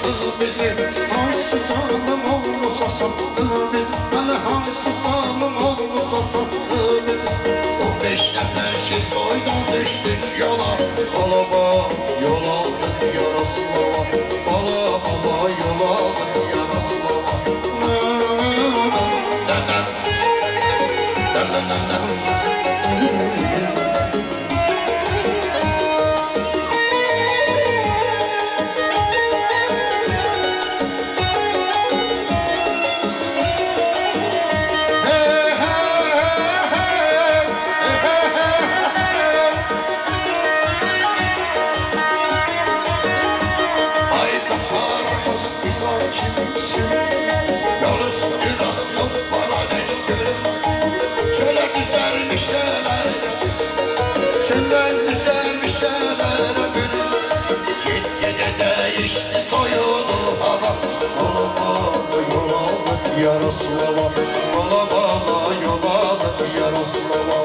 sattı bizi? Hansı zalim olursa sattı bizi? Hele hansı zalim olursa sattı bizi? 15 nefer soydan düştük yola. Bala bala yol aldık Yaraslava. Bala bala yol aldık Yaraslava. Yaraslava, bala bala yol aldık Yaraslava.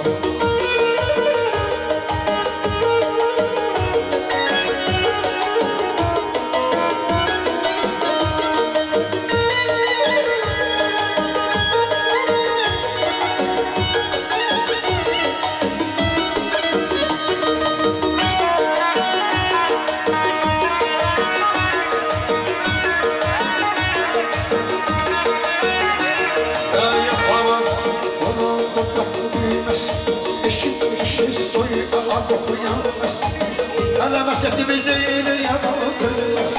Hele mesletimizi yazaltırmaz,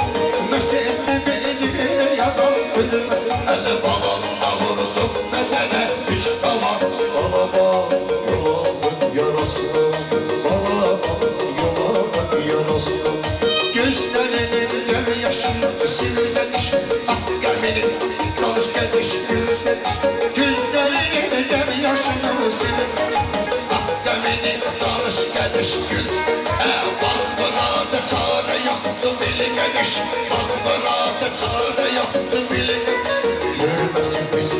mesletimizi yazaltırmaz. Hele balonda vurduk bedene üç tamam. Bala bala yol aldık Yaraslava, bala bala yol aldık Yaraslava. Gözlerinin göz yaşını silmemiş, ah gelmenin kalış gelmiş gözler. Gözlerinin göz yaşını silmemiş, ah gelmenin kalış gelmiş gözler. Basmırada çare yoktu bilgemiş, basmırada çare yoktu bilgemiş. Görmesin biz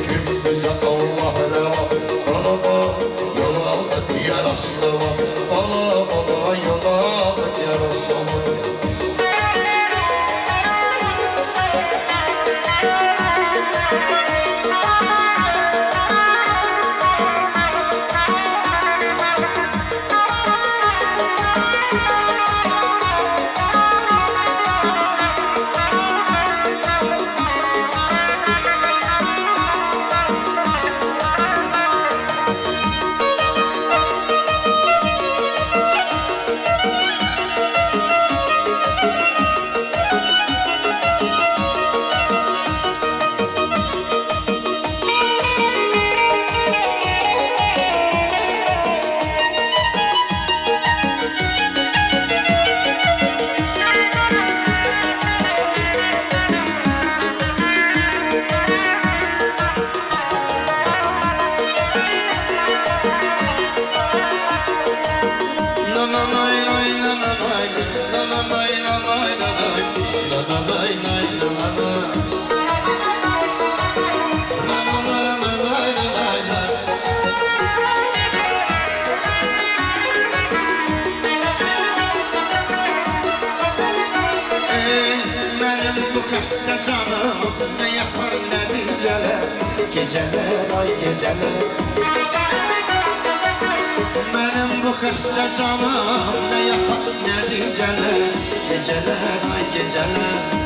bize Allah reva. Bala bala yol aldık Yaraslava, bala bala yol aldık Yaraslava. Xəstə canım nə yapar nə dicələr, gecələr ay gecələr. Mənim bu xəstə canım nə yapar nə dicələr, gecələr ay gecələr.